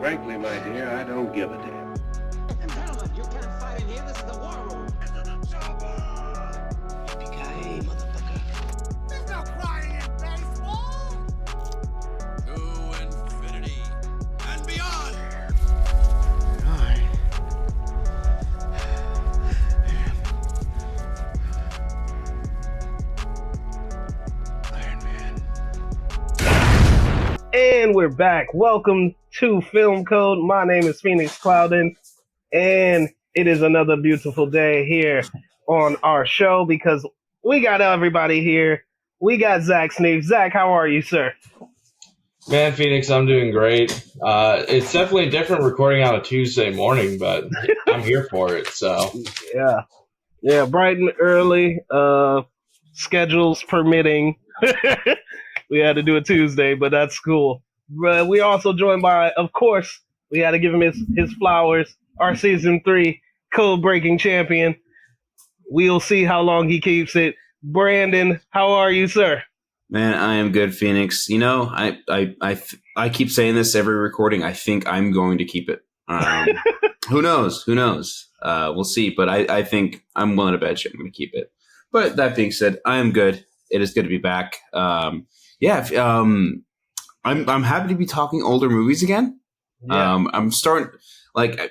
Frankly, my dear, I don't give a damn. Gentlemen, you can't fight in here. This is the war room. Yippee-ki-yay, motherfucker. There's no crying in baseball! To infinity and beyond. Iron Man. And we're back. Welcome to Film Code. My name is Phoenix Clouden, and it is another beautiful day here on our show because we got everybody here. We got Zach Sneef. Zach, how are you, sir? Man, Phoenix, I'm doing great. It's definitely different recording on a Tuesday morning, but I'm here for it. So Yeah, bright and early. Schedules permitting. We had to do it Tuesday, but that's cool. But we also joined by, of course, we had to give him his flowers. Our season 3 code-breaking champion. We'll see how long he keeps it. Brandon, how are you, sir? Man, I am good, Phoenix. You know, I keep saying this every recording. I think I'm going to keep it. Who knows? We'll see. But I think I'm willing to bet you I'm going to keep it. But that being said, I am good. It is good to be back. I'm happy to be talking older movies again. Yeah. I'm starting I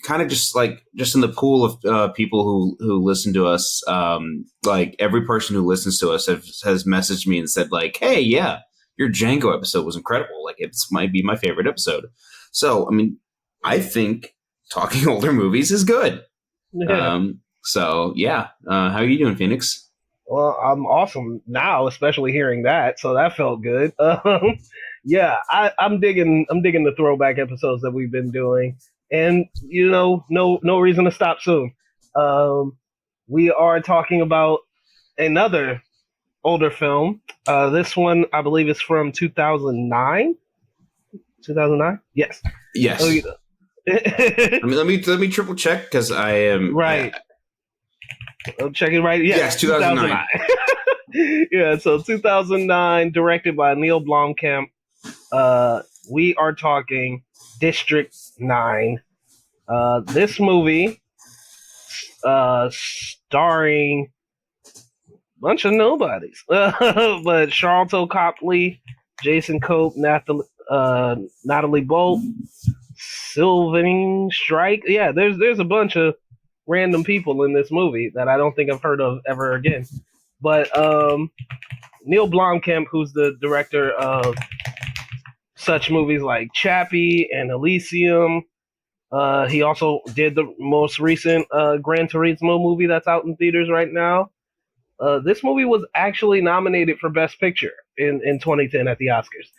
kind of just in the pool of people who listen to us. Like every person who listens to us has messaged me and said like, "Hey, yeah, your Django episode was incredible. Like it might be my favorite episode." So I mean, I think talking older movies is good. Yeah. How are you doing, Phoenix? Well, I'm awesome now, especially hearing that. So that felt good. I'm digging the throwback episodes that we've been doing, and you know, no reason to stop soon. We are talking about another older film. This one, I believe, is from 2009. 2009? Yes. Yes. Let me triple check because I am right. I'm checking right. Yes, 2009. Yeah, so 2009, directed by Neill Blomkamp. We are talking District 9. This movie, starring a bunch of nobodies, but Charlton Copley, Jason Cope, Natalie Bolt, Sylvain Strike. Yeah, there's a bunch of random people in this movie that I don't think I've heard of ever again. But Neill Blomkamp, who's the director of such movies like Chappie and Elysium, he also did the most recent Gran Turismo movie that's out in theaters right now. This movie was actually nominated for Best Picture in 2010 at the Oscars.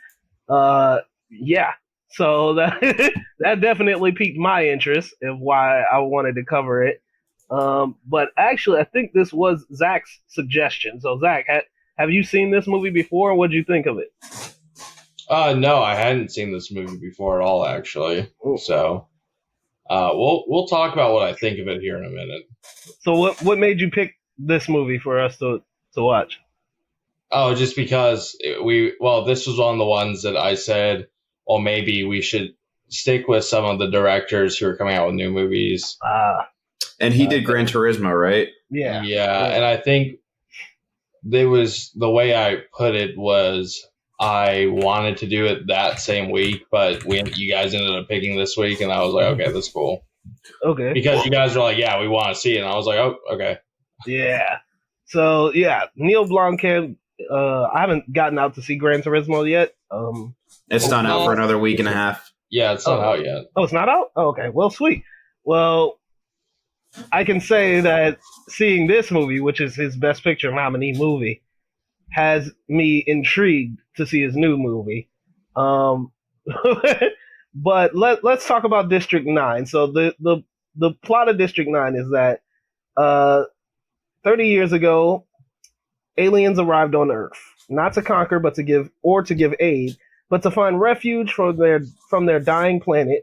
So that definitely piqued my interest of why I wanted to cover it. But actually, I think this was Zach's suggestion. So Zach, have you seen this movie before? What did you think of it? No, I hadn't seen this movie before at all, actually. Ooh. So we'll talk about what I think of it here in a minute. So what made you pick this movie for us to watch? Oh, just because this was one of the ones that I said, well, maybe we should stick with some of the directors who are coming out with new movies. And he did Gran Turismo, right? Yeah. And I think the way I put it was I wanted to do it that same week, but you guys ended up picking this week, and I was like, okay, that's cool. Okay. Because you guys were like, yeah, we want to see it, and I was like, oh, okay. Yeah. So yeah, Neill Blomkamp. I haven't gotten out to see Gran Turismo yet. It's not out for another week and a half. Yeah, it's not out yet. Oh, it's not out? Oh, okay. Well, sweet. Well, I can say that seeing this movie, which is his Best Picture nominee movie, has me intrigued to see his new movie. But let's talk about District 9. So the plot of District 9 is that 30 years ago, aliens arrived on Earth, not to conquer, but to give aid, but to find refuge from their dying planet.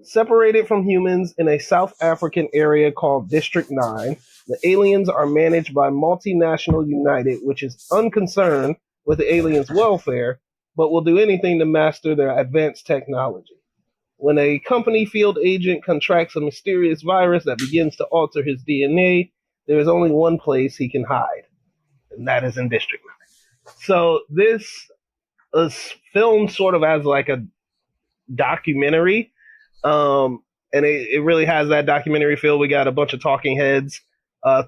Separated from humans in a South African area called District 9, the aliens are managed by Multinational United, which is unconcerned with the aliens' welfare, but will do anything to master their advanced technology. When a company field agent contracts a mysterious virus that begins to alter his DNA, there is only one place he can hide, and that is in District 9. So this is filmed sort of as like a documentary, and it really has that documentary feel. We got a bunch of talking heads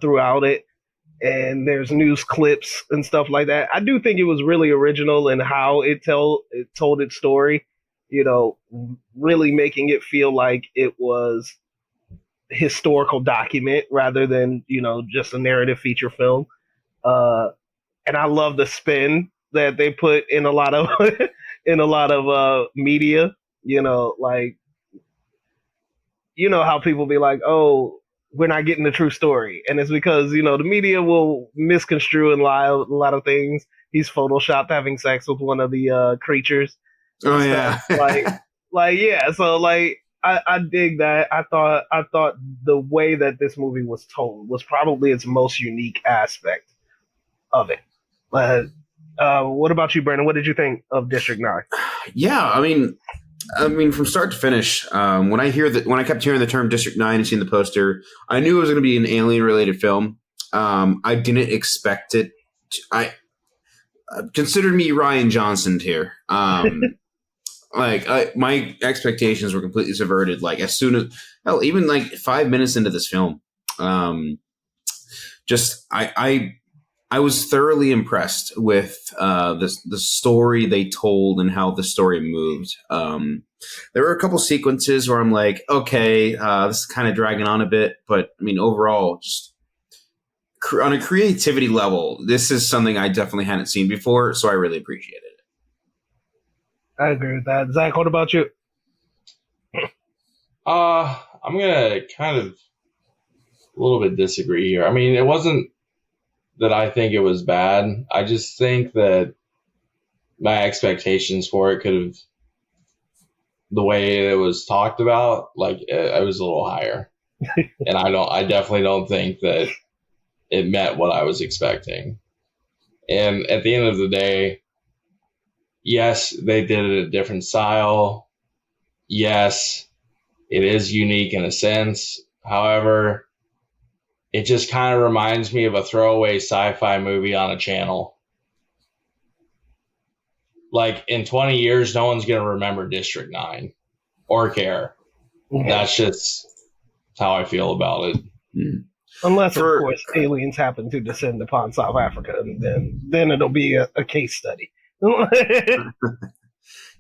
throughout it, and there's news clips and stuff like that. I do think it was really original in how it told its story, you know, really making it feel like it was a historical document rather than, you know, just a narrative feature film. And I love the spin that they put in a lot of media, you know, like, you know how people be like, oh, we're not getting the true story. And it's because, you know, the media will misconstrue and lie a lot of things. He's photoshopped having sex with one of the creatures. Oh yeah. Yeah. So like, I dig that. I thought the way that this movie was told was probably its most unique aspect of it. But what about you, Brandon? What did you think of District 9? Yeah, I mean, from start to finish, when I kept hearing the term District 9 and seeing the poster, I knew it was going to be an alien-related film. I didn't expect it. I considered me Ryan Johnson here. My expectations were completely subverted. Like as soon as, even like 5 minutes into this film, I was thoroughly impressed with the story they told and how the story moved. There were a couple sequences where I'm like, okay, this is kind of dragging on a bit, but I mean, overall, just on a creativity level, this is something I definitely hadn't seen before, so I really appreciated it. I agree with that. Zach, what about you? I'm gonna kind of a little bit disagree here. I mean, it wasn't that I think it was bad. I just think that my expectations for it could have, the way it was talked about, like it was a little higher. And I definitely don't think that it met what I was expecting. And at the end of the day, yes, they did it a different style. Yes, it is unique in a sense. However, it just kind of reminds me of a throwaway sci-fi movie on a channel. Like in 20 years, no one's going to remember District 9 or care. Okay. That's just how I feel about it. Unless, of course, aliens happen to descend upon South Africa, and then it'll be a case study.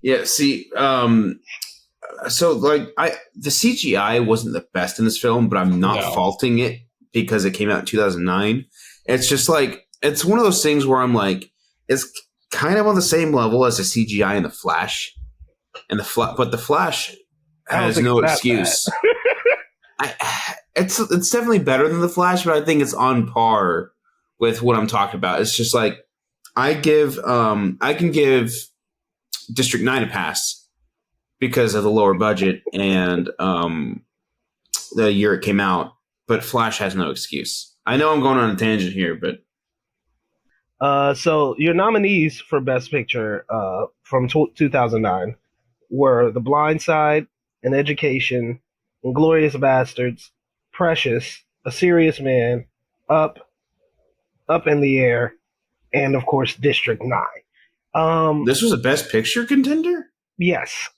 Yeah, see, so like the CGI wasn't the best in this film, but I'm not faulting it because it came out in 2009. It's just like, it's one of those things where I'm like, it's kind of on the same level as the CGI in The Flash. But The Flash has no excuse. It's definitely better than The Flash, but I think it's on par with what I'm talking about. It's just like, I can give District 9 a pass because of the lower budget and the year it came out, but Flash has no excuse. I know I'm going on a tangent here, but so your nominees for Best Picture from 2009 were The Blind Side, An Education, Inglourious Bastards, Precious, A Serious Man, Up in the Air, and of course District 9. This was a Best Picture contender? Yes.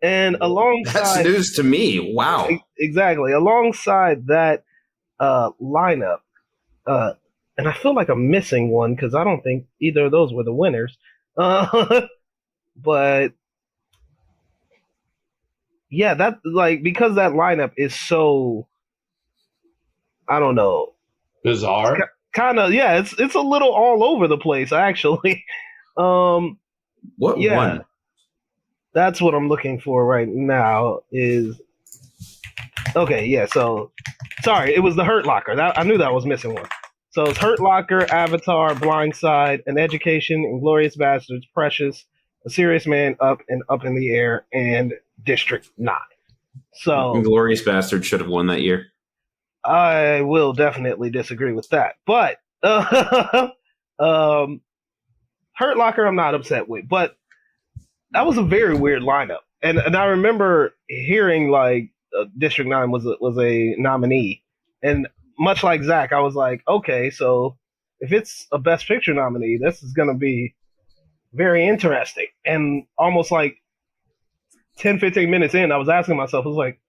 And alongside, that's news to me. Wow. Exactly. Alongside that lineup, and I feel like I'm missing one because I don't think either of those were the winners. But yeah, that, like, because that lineup is so, I don't know, bizarre. Kind of, yeah. It's a little all over the place, actually. What one? That's what I'm looking for right now. Is okay. Yeah. So sorry, it was the Hurt Locker. I knew that was missing one. So it's Hurt Locker, Avatar, Blind Side, An Education, Inglourious Bastards, Precious, A Serious Man, Up and Up in the Air, and District 9. So Inglourious Bastards should have won that year. I will definitely disagree with that, but Hurt Locker I'm not upset with. But that was a very weird lineup. and I remember hearing like District 9 was a nominee, and much like Zach, I was like, okay, so if it's a Best Picture nominee, this is gonna be very interesting. And almost like 10, 15 minutes in, I was asking myself, I was like,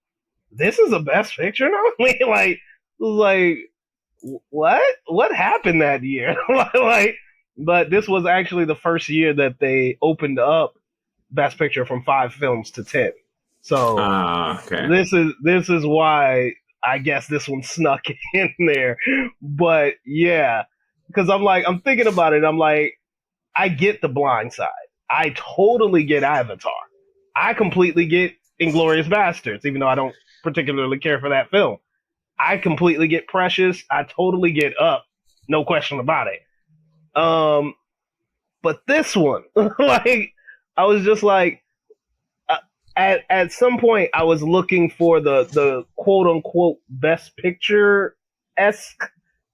this is a Best Picture nominee? like what happened that year? like, but this was actually the first year that they opened up Best Picture from 5 films to 10. So okay. this is why I guess this one snuck in there. But yeah, because I'm thinking about it. I'm like, I get The Blind Side. I totally get Avatar. I completely get Inglourious Bastards, even though I don't particularly care for that film. I completely get Precious. I totally get Up. No question about it. But this one, like, I was just like, at some point, I was looking for the quote unquote Best Picture esque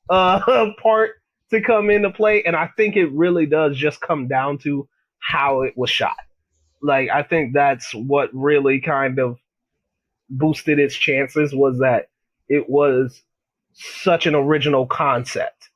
part to come into play, and I think it really does just come down to how it was shot. Like, I think that's what really kind of boosted its chances, was that it was such an original concept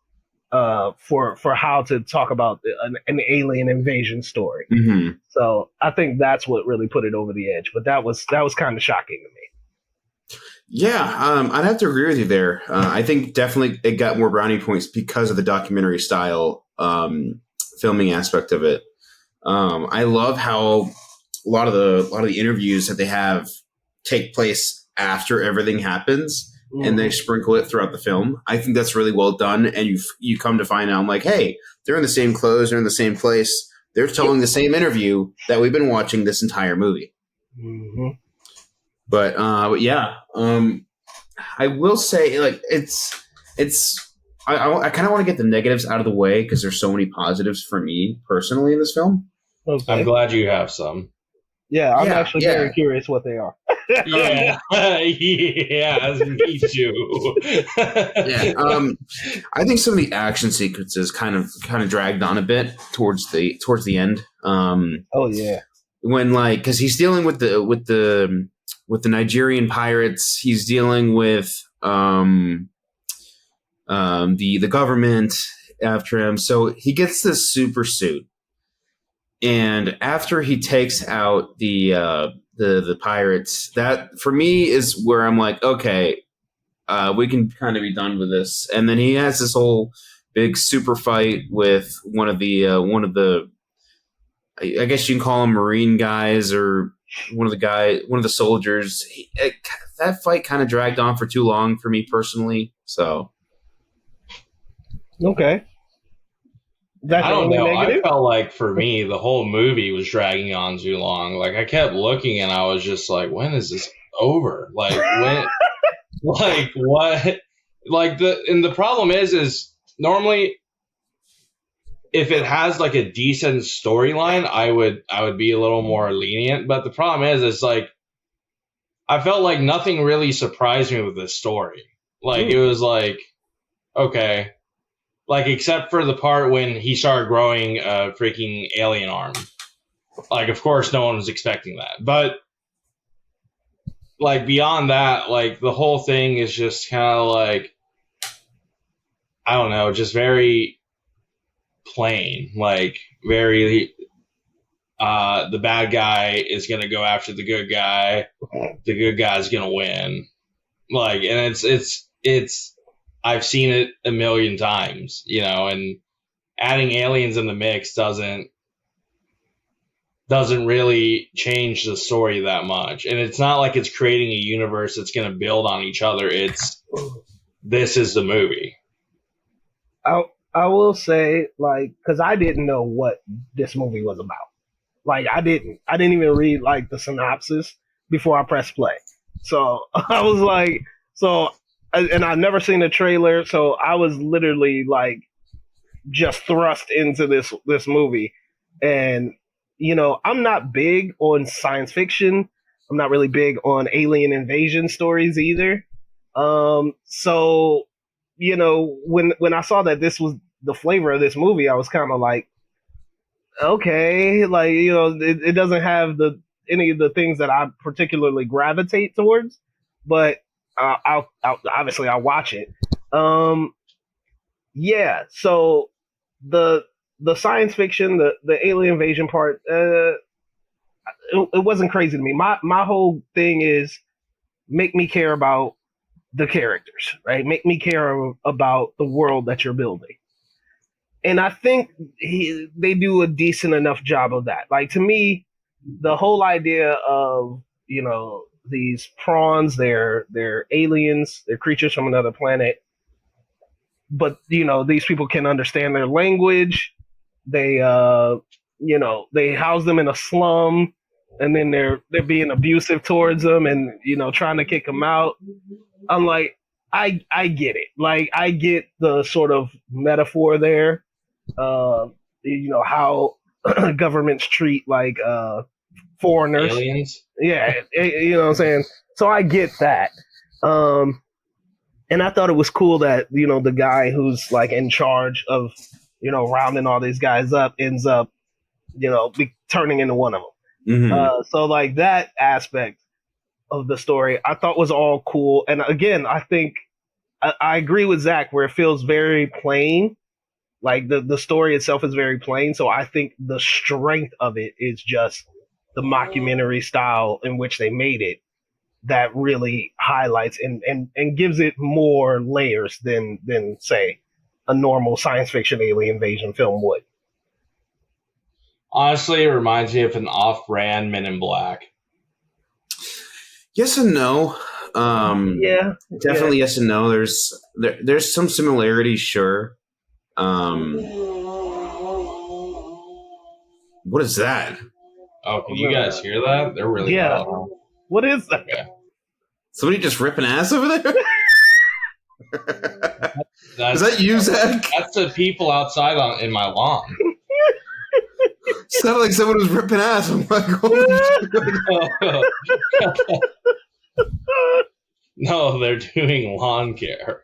for how to talk about an alien invasion story. Mm-hmm. So I think that's what really put it over the edge. But that was kind of shocking to me. Yeah, I'd have to agree with you there. I think definitely it got more brownie points because of the documentary style filming aspect of it. I love how a lot of the interviews that they have take place after everything happens, and they sprinkle it throughout the film. I think that's really well done, and you come to find out, I'm like, hey, they're in the same clothes, they're in the same place, they're telling the same interview that we've been watching this entire movie. Mm-hmm. But yeah, I will say, like, I kind of want to get the negatives out of the way because there's so many positives for me personally in this film. Okay. I'm glad you have some. Yeah, I'm actually very curious what they are. Yeah, yeah, me too. Yeah, I think some of the action sequences kind of dragged on a bit towards the end. Oh yeah, when, like, because he's dealing with the Nigerian pirates, he's dealing with the government after him, so he gets this super suit, and after he takes out the pirates, that for me is where I'm like, okay, we can kind of be done with this. And then he has this whole big super fight with one of the I guess you can call them Marine guys, or one of the soldiers. That fight kind of dragged on for too long for me personally. So okay. I don't know. Negative? I felt like for me, the whole movie was dragging on too long. Like, I kept looking and I was just like, when is this over? Like, when, like, what? Like, the problem is normally if it has like a decent storyline, I would be a little more lenient. But the problem is like, I felt like nothing really surprised me with this story. Like, it was like, okay. Like, except for the part when he started growing a freaking alien arm. Like, of course, no one was expecting that. But, like, beyond that, like, the whole thing is just kind of like, I don't know, just very plain. Like, very, the bad guy is going to go after the good guy. The good guy's going to win. Like, and it's, I've seen it a million times, you know, and adding aliens in the mix doesn't really change the story that much. And it's not like it's creating a universe that's going to build on each other. This is the movie. I will say, like, because I didn't know what this movie was about. Like, I didn't even read, like, the synopsis before I pressed play. So I was like, and I've never seen a trailer, so I was literally like just thrust into this movie. And, you know, I'm not big on science fiction. I'm not really big on alien invasion stories either. So, you know, when I saw that this was the flavor of this movie, I was kind of like, okay, like, you know, it doesn't have the any of the things that I particularly gravitate towards, but I'll obviously I'll watch it. Yeah. So the science fiction, the alien invasion part, it wasn't crazy to me. My whole thing is make me care about the characters, right? Make me care about the world that you're building. And I think they do a decent enough job of that. Like, to me, the whole idea of, these prawns, they're aliens, they're creatures from another planet, but, these people can understand their language. They, they house them in a slum, and then they're being abusive towards them and, trying to kick them out. I'm like, I get it. Like, I get the sort of metaphor there. How governments treat like foreigners. Aliens? Yeah, you know what I'm saying? So I get that. And I thought it was cool that, the guy who's like in charge of, rounding all these guys up ends up, turning into one of them. Mm-hmm. So like that aspect of the story I thought was all cool. And again, I think I agree with Zach where it feels very plain. Like the story itself is very plain. So I think the strength of it is just the mockumentary style in which they made it that really highlights and gives it more layers than say a normal science fiction alien invasion film would. Honestly, it reminds me of an off-brand Men in Black. Yes and no. Yeah, Definitely yes and no. There's some similarities, sure. What is that? Oh, can you guys hear that? They're really loud. What is that? Okay. Somebody just ripping ass over there? Is that you, Zach? That's the people outside in my lawn. Sounded like someone was ripping ass. I'm like, holy shit. No, they're doing lawn care.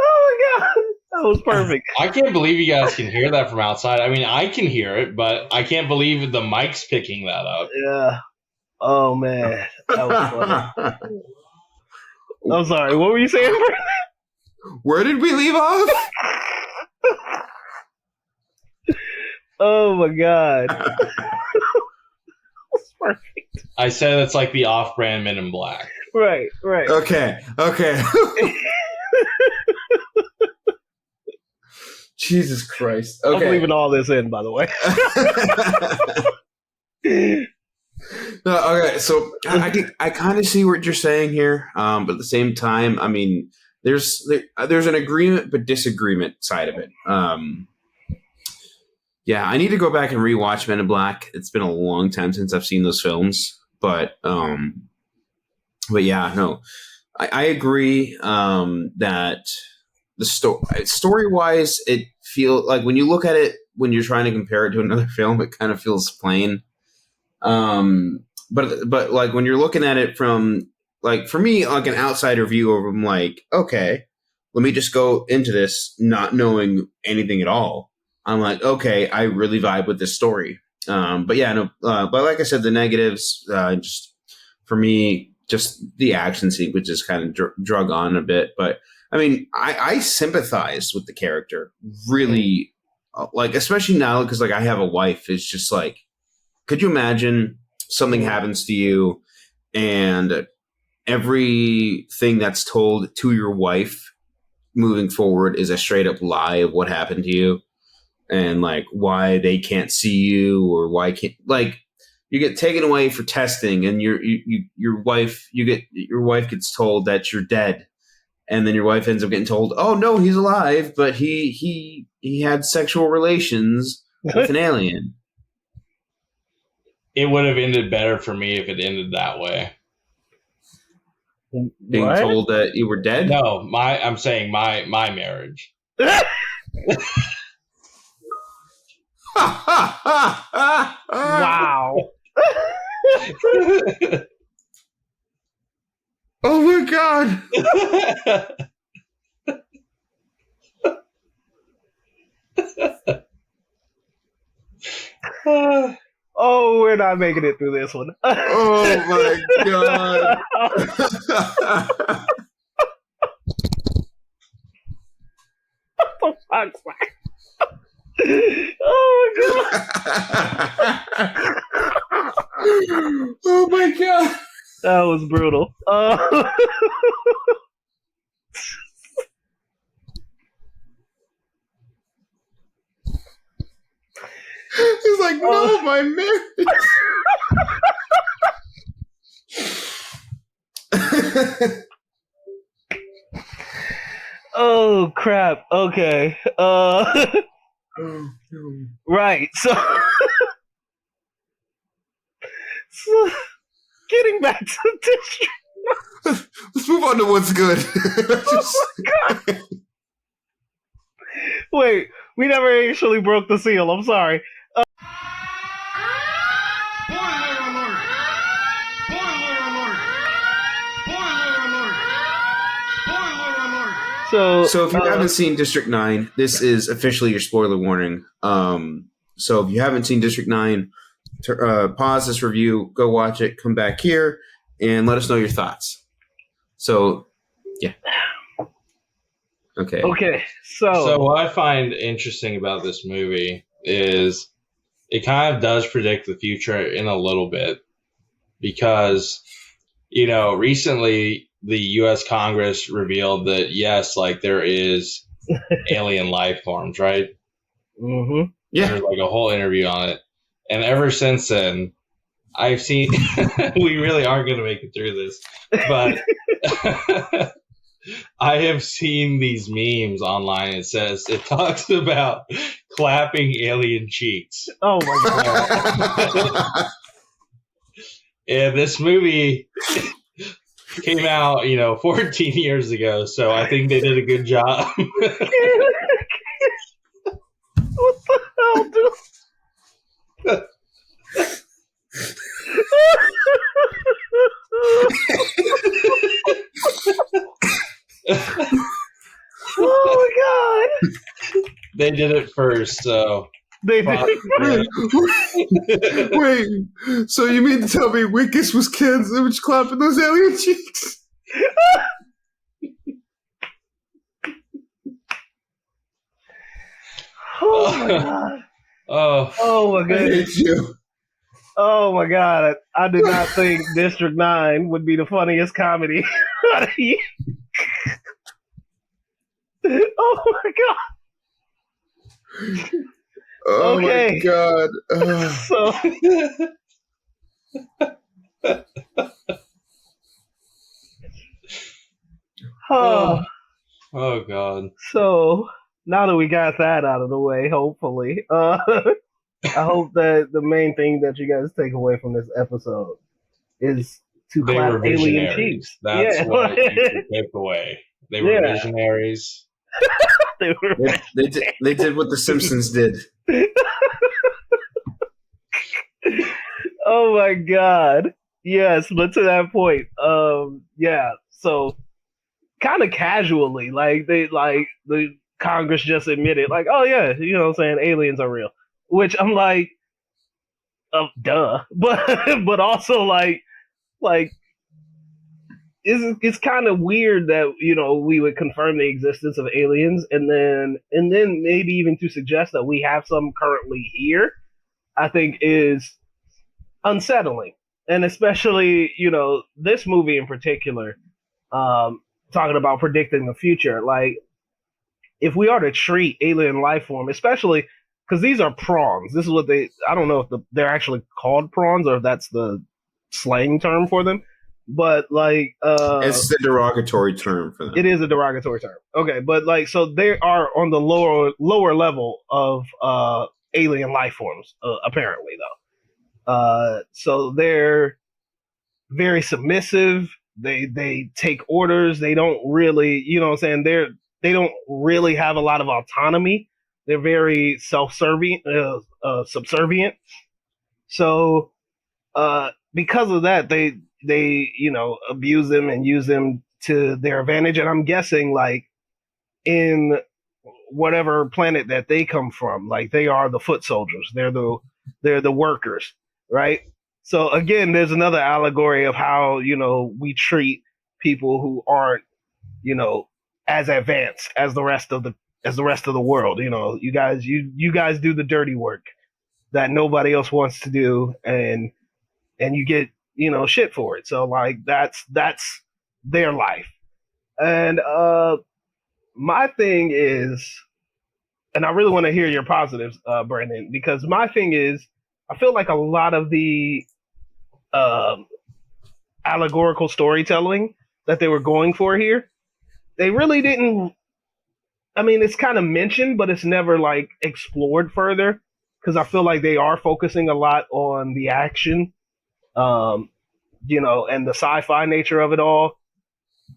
Oh my god, that was perfect. I can't believe you guys can hear that from outside. I mean, I can hear it, but I can't believe the mic's picking that up. Yeah. Oh man, that was funny. I'm sorry. What were you saying? Where did we leave off? Oh my god. That's perfect. I said it's like the off-brand Men in Black. Right. Okay. Jesus Christ. Okay. I'm leaving all this in, by the way. No, okay, so I kind of see what you're saying here, but at the same time, I mean, there's an agreement but disagreement side of it. Yeah, I need to go back and rewatch Men in Black. It's been a long time since I've seen those films, but yeah, no, I agree that the story wise, it feels like when you look at it, when you're trying to compare it to another film, it kind of feels plain. But like when you're looking at it from, like, for me, like an outsider view of them, like, okay, let me just go into this not knowing anything at all. I'm like, okay, I really vibe with this story. But yeah, no, but like I said, the negatives, just for me, just the action sequences kind of drug on a bit. But I mean, I sympathize with the character really, like, especially now, because like I have a wife. It's just like, could you imagine something happens to you and everything that's told to your wife moving forward is a straight up lie of what happened to you and like why they can't see you or why can't, like, you get taken away for testing and your wife gets told that you're dead. And then your wife ends up getting told, oh no, he's alive, but he had sexual relations with an alien. It would have ended better for me if it ended that way. Being told that you were dead? No, I'm saying my marriage. Wow. Oh my god. We're not making it through this one. Oh my god. Oh my Oh my god. that was brutal. He's like, no, my marriage. Oh crap. Okay. Right. So, so getting back to the district. Let's move on to what's good. Wait, we never actually broke the seal. I'm sorry. Spoiler alert! Spoiler alert! Spoiler alert! Spoiler alert! So if you haven't seen District 9, this is officially your spoiler warning. So if you haven't seen District 9, pause this review, go watch it, come back here, and let us know your thoughts. So, yeah. Okay. Okay. So what I find interesting about this movie is it kind of does predict the future in a little bit because, recently the U.S. Congress revealed that, yes, like there is alien life forms, right? Mm-hmm. Yeah. There's like a whole interview on it. And ever since then, I've seen, we really aren't going to make it through this, but I have seen these memes online. It talks about clapping alien cheeks. Oh my god. And this movie came out, 14 years ago, so I think they did a good job. What the hell, dude? Oh my god! They did it first, so They did. Wait, so you mean to tell me Wickus was Ken's image clapping those alien cheeks? Oh my god! oh my I goodness! hate you. Oh my god! I did not think District 9 would be the funniest comedy. Oh my god! Oh Okay. my god. So, oh god. so now that we got that out of the way, hopefully, I hope that the main thing that you guys take away from this episode is to They clap were alien visionaries. cheeks. That's Yeah. what you should take away. They were Yeah. visionaries. They were They did what the Simpsons did. Oh my god. Yes, but to that point, yeah. So kind of casually, like the Congress just admitted, like, oh yeah, you know what I'm saying, aliens are real. Which I'm like, duh. But also like it's kind of weird that, we would confirm the existence of aliens and then maybe even to suggest that we have some currently here, I think is unsettling. And especially, this movie in particular, talking about predicting the future, like if we are to treat alien life form, especially because these are prawns, this is what I don't know if they're actually called prawns or if that's the slang term for them. But like, It's the derogatory term for them. it is a derogatory term. Okay, but like, so they are on the lower level of alien life forms, apparently though. So they're very submissive. They take orders. They don't really, you know what I'm saying. They don't really have a lot of autonomy. They're very subservient. So, because of that, they abuse them and use them to their advantage. And I'm guessing, like, in whatever planet that they come from, like, they are the foot soldiers. They're the workers. right? So again, there's another allegory of how, we treat people who aren't, as advanced as the rest of the world. You guys do the dirty work that nobody else wants to do, and you get, shit for it. So like that's their life. And my thing is, and I really want to hear your positives, Brandon, because my thing is, I feel like a lot of the allegorical storytelling that they were going for here, they really didn't. I mean, it's kind of mentioned, but it's never like explored further, because I feel like they are focusing a lot on the action, and the sci-fi nature of it all.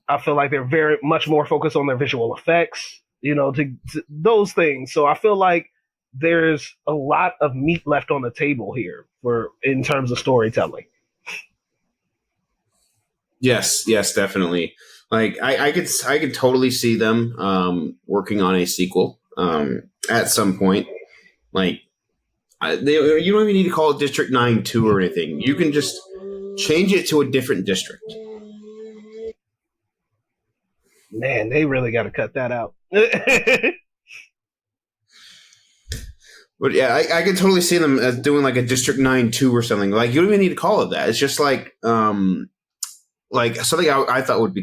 I feel like they're very much more focused on their visual effects, to those things. So I feel like there's a lot of meat left on the table here in terms of storytelling. Yes, definitely. Like I could totally see them working on a sequel at some point. Like you don't even need to call it District 9-2 or anything. You can just change it to a different district. Man, they really got to cut that out. But yeah, I can totally see them as doing like a District 9-2 or something. Like you don't even need to call it that. It's just like something I thought would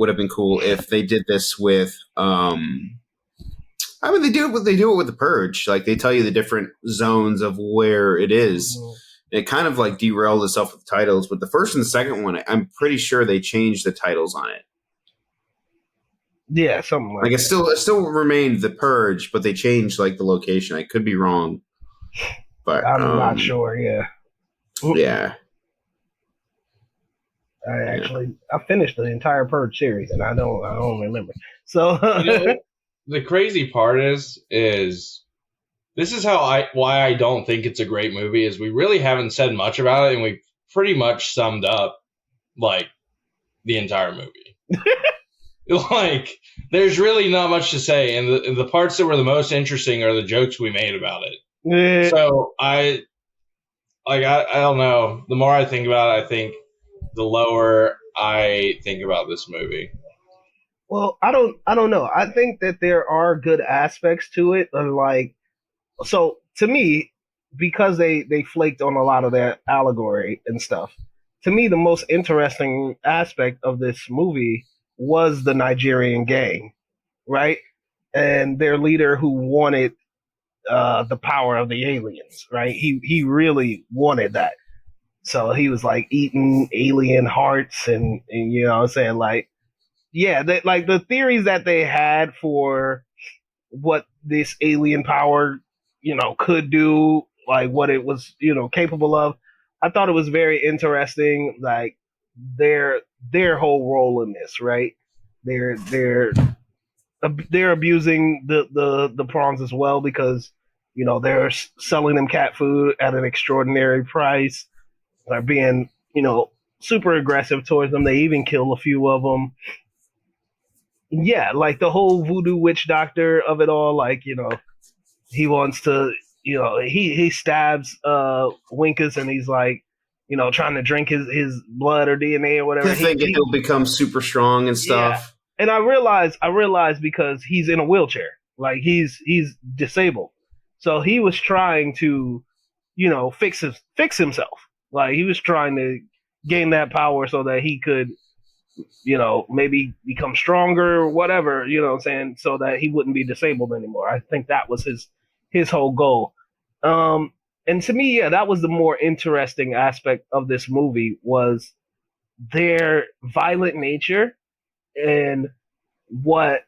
have been cool if they did this with I mean they do it with the Purge. Like they tell you the different zones of where it is. It kind of like derailed itself with the titles, but the first and the second one, I'm pretty sure they changed the titles on it. Yeah, something like it still remained the Purge, but they changed like the location. I could be wrong, but I'm not sure. Yeah. Yeah. I finished the entire Purge series, and I don't remember. So the crazy part is this is why I don't think it's a great movie. Is we really haven't said much about it, and we pretty much summed up like the entire movie. Like, there's really not much to say, and the parts that were the most interesting are the jokes we made about it. Yeah. So I don't know. The more I think about it, I think the lower I think about this movie. Well, I don't know. I think that there are good aspects to it, like, so to me, because they flaked on a lot of that allegory and stuff. To me, the most interesting aspect of this movie was the Nigerian gang, right? And their leader who wanted the power of the aliens, right? He really wanted that. So he was like eating alien hearts and you know what I'm saying? Like, yeah, like the theories that they had for what this alien power, could do, like what it was, capable of. I thought it was very interesting, like their whole role in this, right? They're abusing the prawns as well, because they're selling them cat food at an extraordinary price. They're being super aggressive towards them. They even kill a few of them. Yeah, like the whole voodoo witch doctor of it all, like he wants to, he stabs Winkus, and he's like, trying to drink his blood or DNA or whatever. He'll become super strong and stuff. Yeah. And I realized because he's in a wheelchair, like he's disabled, so he was trying to, fix himself. Like he was trying to gain that power so that he could, maybe become stronger or whatever, what I'm saying, so that he wouldn't be disabled anymore. I think that was his whole goal. And to me, yeah, that was the more interesting aspect of this movie, was their violent nature and what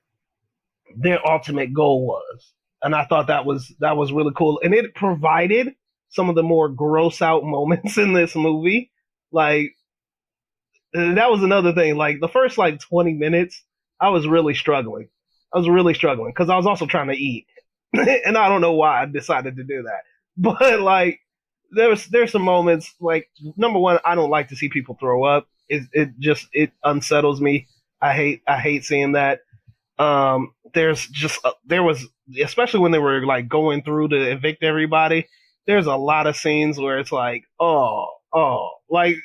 their ultimate goal was. And I thought that was really cool. And it provided some of the more gross out moments in this movie. Like, that was another thing. Like the first 20 minutes, I was really struggling because I was also trying to eat. And I don't know why I decided to do that. But like there's some moments, like, number one, I don't like to see people throw up. It unsettles me. I hate seeing that. There was, especially when they were like going through to evict everybody, there's a lot of scenes where it's like, like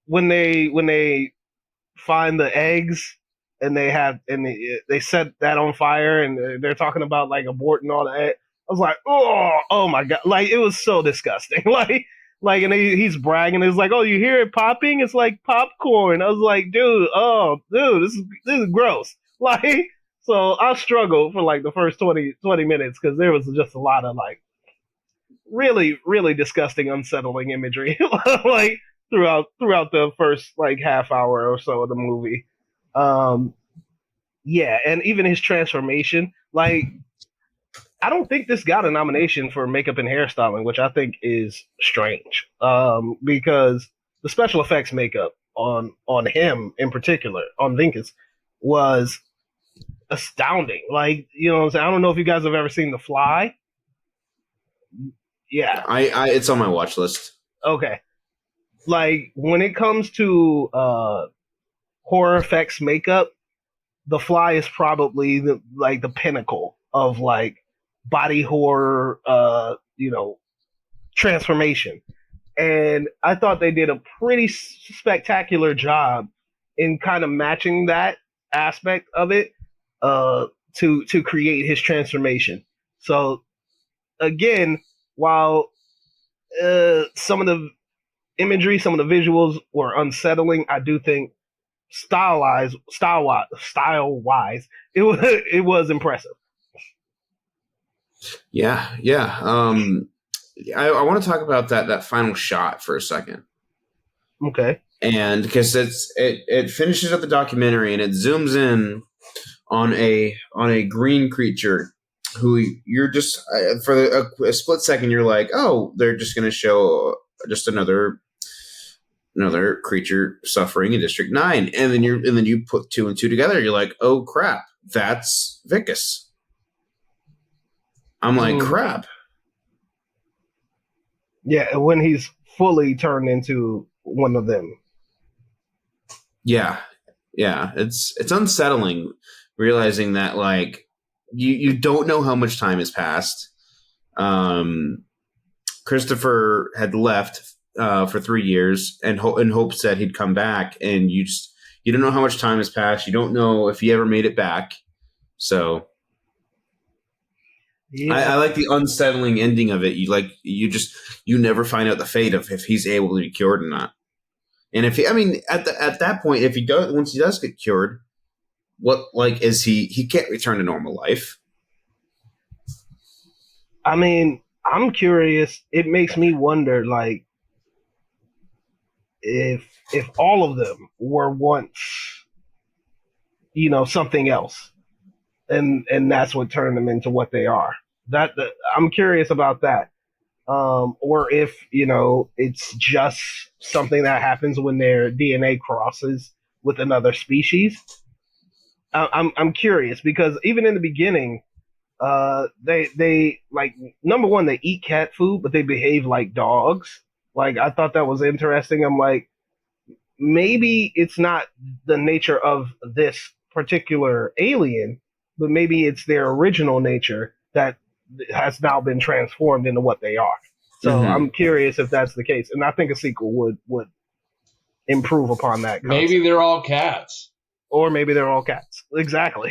when they find the eggs and they set that on fire and they're talking about like aborting all that. I was like, oh my god, like it was so disgusting. like, and he's bragging. It's like, oh, you hear it popping? It's like popcorn. I was like, dude, this is gross. Like, so I struggled for like the first 20 minutes because there was just a lot of like really, really disgusting, unsettling imagery, like throughout the first like half hour or so of the movie. Yeah, and even his transformation, like I don't think this got a nomination for makeup and hairstyling, which I think is strange. Because the special effects makeup on him in particular, on Vinkus, was astounding. Like, you know what I'm saying? I don't know if you guys have ever seen The Fly. Yeah. I it's on my watch list. Okay. Like when it comes to horror effects makeup, The Fly is probably the pinnacle of like body horror, transformation. And I thought they did a pretty spectacular job in kind of matching that aspect of it to create his transformation. So again, while some of the imagery, some of the visuals were unsettling, I do think style wise, it was impressive. Yeah. I want to talk about that final shot for a second. Okay. And because it finishes up the documentary and it zooms in on a green creature who you're just for a split second you're like, oh, they're just going to show just another creature suffering in District 9, and then you put two and two together. You're like, oh crap, that's Vinkus. I'm like, crap. Yeah, when he's fully turned into one of them. Yeah, it's unsettling realizing that like you don't know how much time has passed. Christopher had left for 3 years and in hopes that he'd come back, and you don't know how much time has passed. You don't know if he ever made it back. So yeah. I like the unsettling ending of it. You never find out the fate of if he's able to be cured or not. And at that point, if once he does get cured, what like is he can't return to normal life. I mean, I'm curious. It makes me wonder, like, if all of them were once, something else, and that's what turned them into what they are. I'm curious about that. Or if it's just something that happens when their DNA crosses with another species. I'm curious because even in the beginning, they like, number one, they eat cat food, but they behave like dogs. Like, I thought that was interesting. I'm like, maybe it's not the nature of this particular alien, but maybe it's their original nature that has now been transformed into what they are. So I'm curious if that's the case. And I think a sequel would improve upon that concept. Maybe they're all cats. Or maybe they're all cats. Exactly.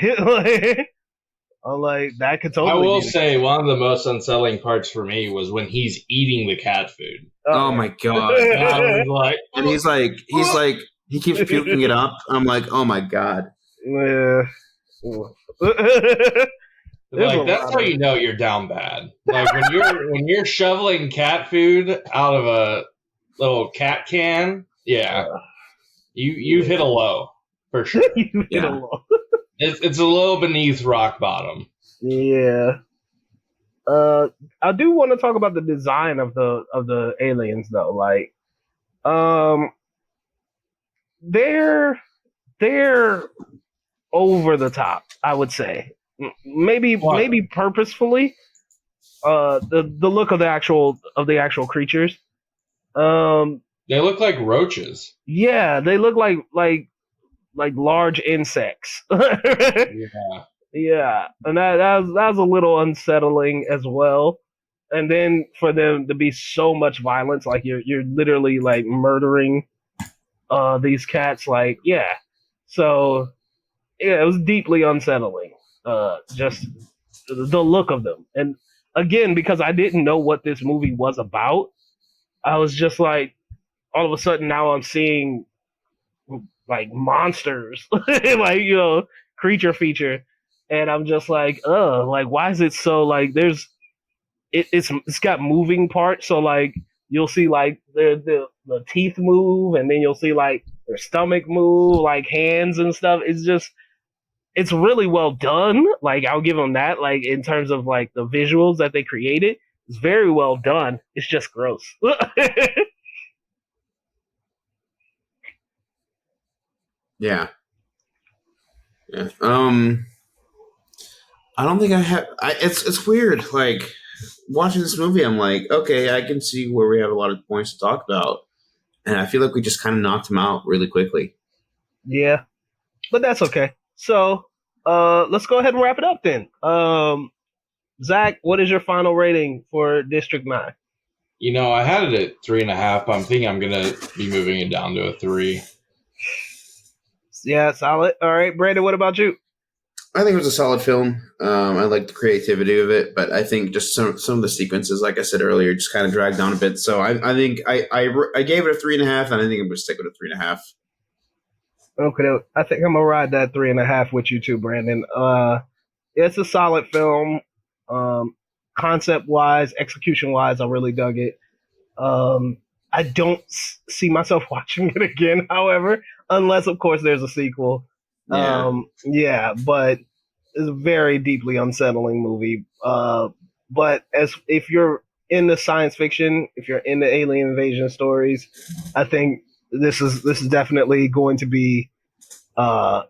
Like, that could totally I will say one of the most unsettling parts for me was when he's eating the cat food. Oh my god! And I was like, and he keeps puking it up. I'm like, oh my god. Yeah. Like, that's how you know you're down bad. Like when you're shoveling cat food out of a little cat can, yeah, you've hit a low for sure. You hit a low. It's a little beneath rock bottom. Yeah. I do want to talk about the design of the aliens though. Like, they're over the top, I would say. Maybe purposefully. The look of the actual creatures. They look like roaches. Yeah, they look like large insects. Yeah. Yeah, and that was a little unsettling as well. and then for them to be so much violence, like you're literally like murdering these cats, like yeah. So yeah, it was deeply unsettling. Just the look of them, and again, because I didn't know what this movie was about, I was just like, all of a sudden now I'm seeing like monsters, like creature feature, and I'm just like, like why is it so like it's got moving parts, so like you'll see like the teeth move, and then you'll see like their stomach move, like hands and stuff. It's really well done. Like I'll give them that. Like in terms of like the visuals that they created, it's very well done. It's just gross. Yeah. Yeah. I don't think I have. It's weird. Like watching this movie, I'm like, okay, I can see where we have a lot of points to talk about, and I feel like we just kind of knocked them out really quickly. Yeah, but that's okay. So, let's go ahead and wrap it up then. Zach, what is your final rating for District 9? I had it at 3.5. I'm thinking I'm gonna be moving it down to a 3. Yeah, solid. All right, Brandon, what about you? I think it was a solid film. I like the creativity of it, but I think just some of the sequences, like I said earlier, just kind of dragged down a bit. So I think I gave it a 3.5, and I think I'm gonna stick with a 3.5. Okay, I think I'm gonna ride that 3.5 with you too, Brandon. It's a solid film. Concept wise, execution wise, I really dug it. I don't see myself watching it again, however, unless of course there's a sequel. Yeah. But it's a very deeply unsettling movie. But if you're into science fiction, if you're into alien invasion stories, I think this is definitely going to be a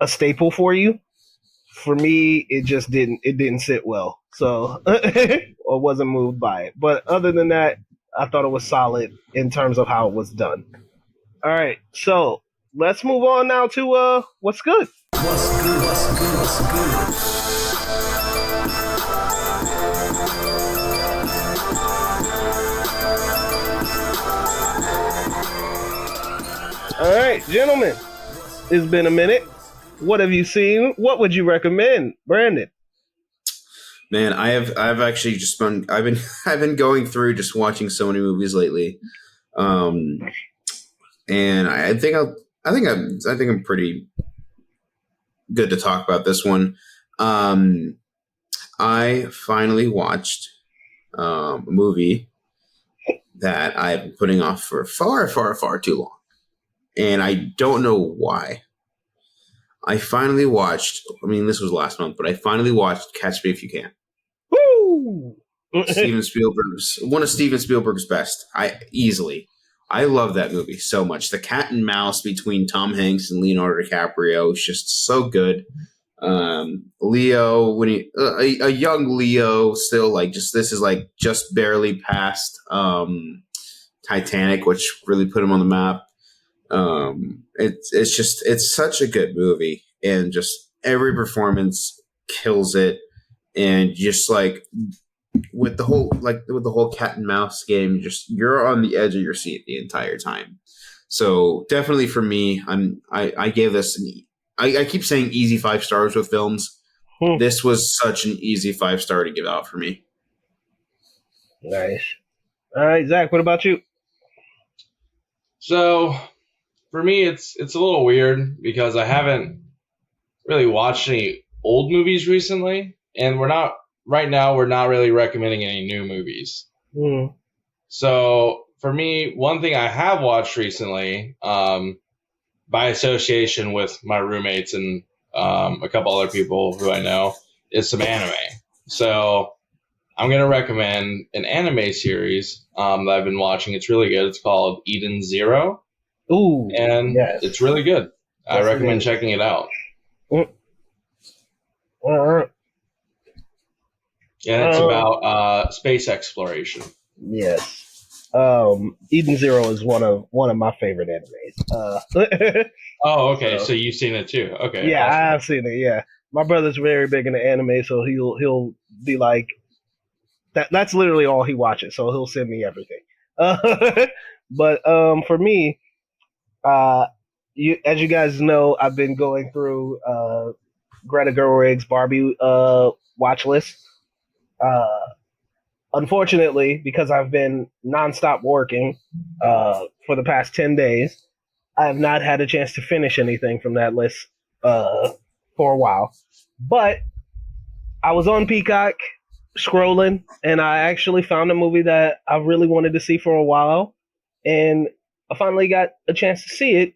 staple for you. For me, it didn't sit well, so I wasn't moved by it. But other than that, I thought it was solid in terms of how it was done. All right, so let's move on now to what's good. All right, gentlemen, it's been a minute. What have you seen? What would you recommend, Brandon? Man, I've actually just I've been going through just watching so many movies lately, and I think I'm pretty good to talk about this one. I finally watched a movie that I've been putting off for far, far, far too long, and I don't know why. I finally watched. I mean, this was last month, but I finally watched Catch Me If You Can. Woo! One of Steven Spielberg's best. I love that movie so much. The cat and mouse between Tom Hanks and Leonardo DiCaprio is just so good. Leo, when a young Leo, still like this is like just barely past Titanic, which really put him on the map. It's such a good movie, and just every performance kills it, and just like with the whole cat and mouse game, you're on the edge of your seat the entire time. So definitely for me, I gave this I keep saying easy 5 stars with films. This was such an easy 5 star to give out for me. Nice. All right, Zach, what about you? So for me, it's a little weird because I haven't really watched any old movies recently, and we're not really recommending any new movies. So for me, one thing I have watched recently, by association with my roommates and a couple other people who I know, is some anime. So I'm going to recommend an anime series that I've been watching. It's really good. It's called Eden Zero. Ooh, and yes. It's really good. I recommend checking it out. All right. And it's about space exploration. Yes. Eden Zero is one of my favorite animes. Oh, okay. So you've seen it too. Okay. Yeah, awesome. I've seen it. Yeah, my brother's very big into anime, so he'll be like, That's literally all he watches. So he'll send me everything. But for me, as you guys know, I've been going through Greta Gerwig's Barbie watch list. Unfortunately, because I've been nonstop working for the past 10 days, I have not had a chance to finish anything from that list for a while. But I was on Peacock scrolling, and I actually found a movie that I really wanted to see for a while, and I finally got a chance to see it,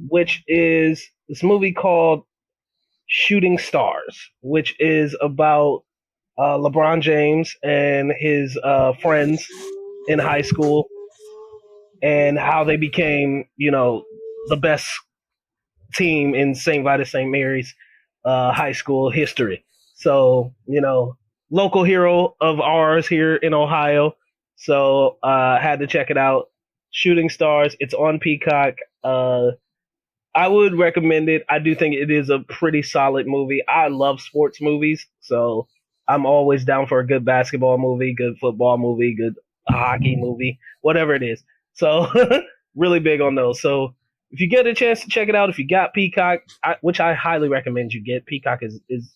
which is this movie called Shooting Stars, which is about LeBron James and his friends in high school and how they became, the best team in St. Vitus St. Mary's high school history. So, local hero of ours here in Ohio. So I had to check it out. Shooting Stars. It's on Peacock. I would recommend it. I do think it is a pretty solid movie. I love sports movies, so I'm always down for a good basketball movie, good football movie, good hockey movie, whatever it is. So really big on those. So if you get a chance to check it out, if you got Peacock, which I highly recommend you get, Peacock is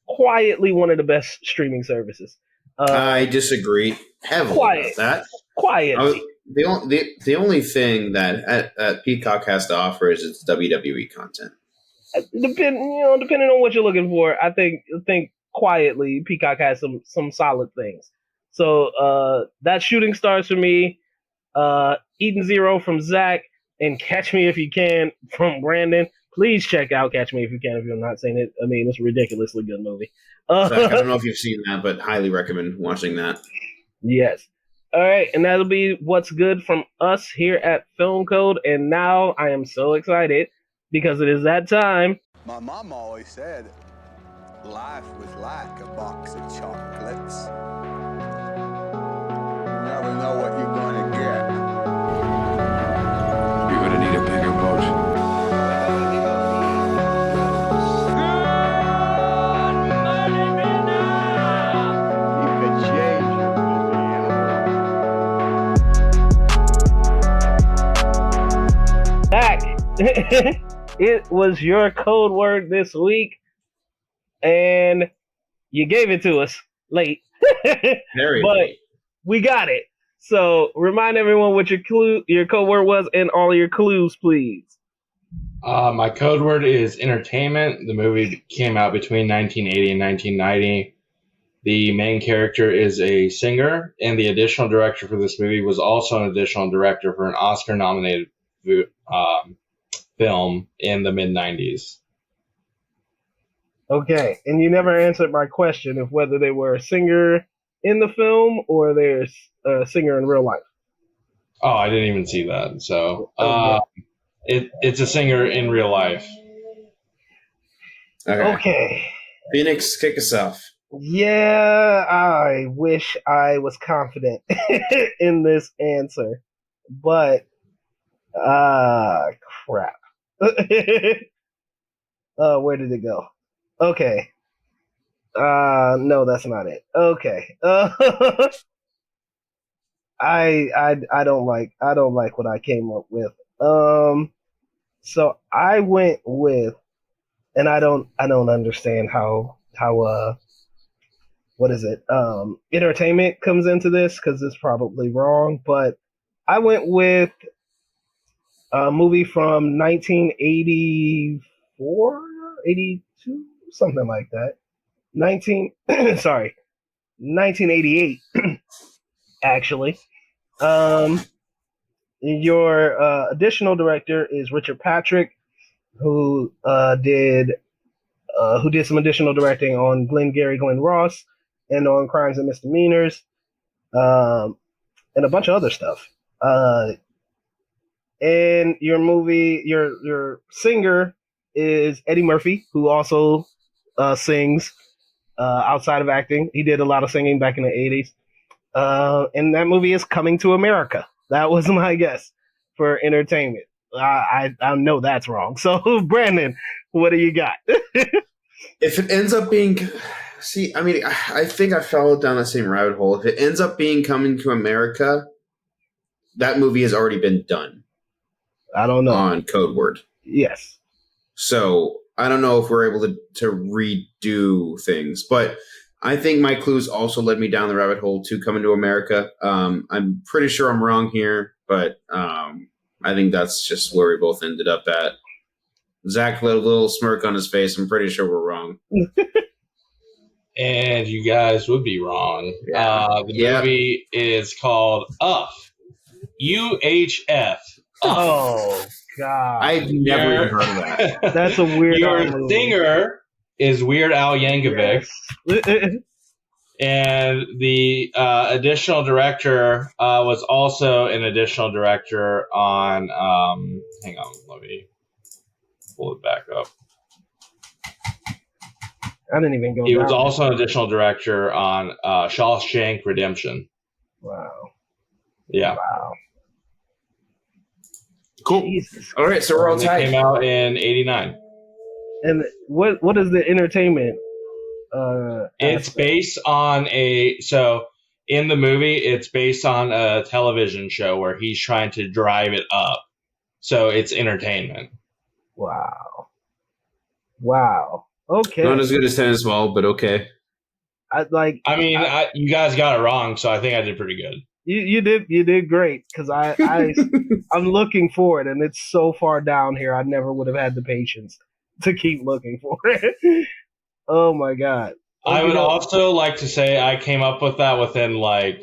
quietly one of the best streaming services. I disagree heavily about that. Quietly. The only thing that Peacock has to offer is its WWE content. Depending on what you're looking for, I think quietly Peacock has some solid things. So that's Shooting Stars for me. Eden Zero from Zach, and Catch Me If You Can from Brandon. Please check out Catch Me If You Can if you're not seen it. I mean, it's a ridiculously good movie. Zach, I don't know if you've seen that, but highly recommend watching that. Yes. All right, and that'll be what's good from us here at Film Code. And now I am so excited because it is that time. My mom always said life was like a box of chocolates. You never know what you're going to get. You're gonna need a bigger boat. You could change your movie, Back. It was your code word this week, and you gave it to us late. Very but late. We got it. So remind everyone what your code word was and all of your clues, please. My code word is entertainment. The movie came out between 1980 and 1990. The main character is a singer, and the additional director for this movie was also an additional director for an Oscar-nominated film in the mid-90s. Okay, and you never answered my question of whether they were a singer in the film or they're a singer in real life. Oh, I didn't even see that. So it's a singer in real life. Okay. Phoenix, kick us off. Yeah, I wish I was confident in this answer, but crap. Where did it go? Okay. No, that's not it. Okay. I don't like what I came up with. So I went with, and I don't understand how what is it? Entertainment comes into this because it's probably wrong, but I went with a movie from 1984, 82, something like that. 1988, actually. Your additional director is Richard Patrick, who did some additional directing on Glenn Ross, and on Crimes and Misdemeanors, and a bunch of other stuff. And your singer is Eddie Murphy, who also sings outside of acting. He did a lot of singing back in the 80s. And that movie is Coming to America. That was my guess for entertainment. I know that's wrong. So, Brandon, what do you got? If it ends up being See, I mean, I think I followed down the same rabbit hole. If it ends up being Coming to America, that movie has already been done I don't know. on CODEWORD. Yes. So I don't know if we're able to redo things, but I think my clues also led me down the rabbit hole to Coming to America. I'm pretty sure I'm wrong here, but I think that's just where we both ended up at. Zach let a little smirk on his face. I'm pretty sure we're wrong. And you guys would be wrong. Yeah. The movie is called UF. UHF. Oh God. I've never even heard of that. That's a weird. Your singer is Weird Al Yankovic. Yes. And the additional director was also an additional director on. Hang on, let me pull it back up. I didn't even go. He was down. also an additional director on Shawshank Redemption. Wow. Yeah. Wow. Cool. Jesus. All right, so we're all And it tied. came out in '89. And what is the entertainment? It's based on so in the movie, it's based on a television show where he's trying to drive it up. So it's entertainment. Wow. Wow. Okay. Not as good as Tennis Ball, but okay. I mean, you guys got it wrong, so I think I did pretty good. You did great because I'm looking for it and it's so far down here. I never would have had the patience to keep looking for it. Oh my God. I would also like to say I came up with that within like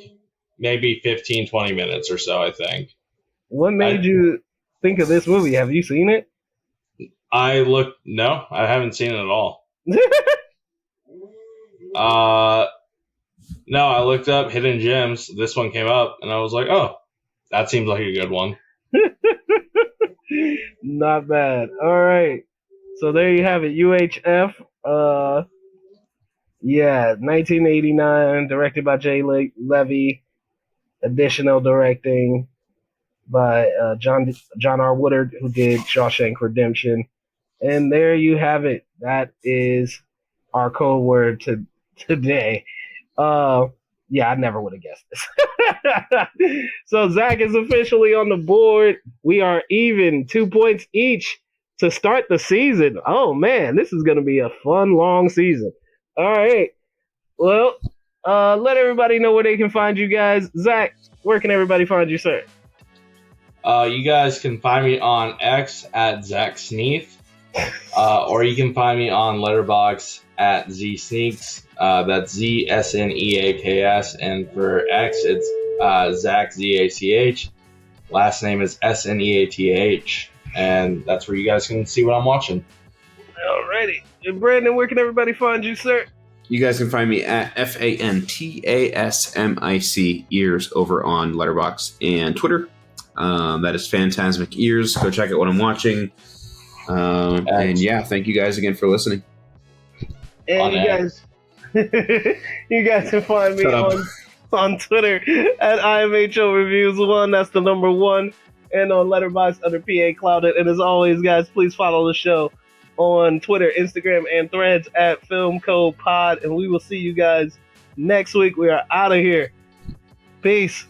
maybe 15, 20 minutes or so, I think. What made you think of this movie? Have you seen it? No, I haven't seen it at all. No, I looked up Hidden Gems. This one came up, and I was like, oh, that seems like a good one. Not bad. All right. So there you have it. UHF. 1989, directed by Jay Levy. Additional directing by John R. Woodard, who did Shawshank Redemption. And there you have it. That is our code word today. I never would have guessed this. So Zach is officially on the board. We are even, 2 points each to start the season. Oh man, this is going to be a fun, long season. All right. Well, let everybody know where they can find you guys. Zach, where can everybody find you, sir? You guys can find me on X at Zach Sneath, or you can find me on Letterboxd at Z Sneaks. That's ZSNEAKS, and for X it's Zach ZACH. Last name is SNEATH, and that's where you guys can see what I'm watching. Alrighty. And Brandon, where can everybody find you, sir? You guys can find me at FANTASMIC ears over on Letterboxd and Twitter. That is Phantasmic Ears. Go check out what I'm watching. And yeah, thank you guys again for listening. And you guys can find me on Twitter at IMHOReviews1. That's the number 1. And on Letterboxd under PA Clouded. And as always, guys, please follow the show on Twitter, Instagram, and Threads at Film Code Pod. And we will see you guys next week. We are out of here. Peace.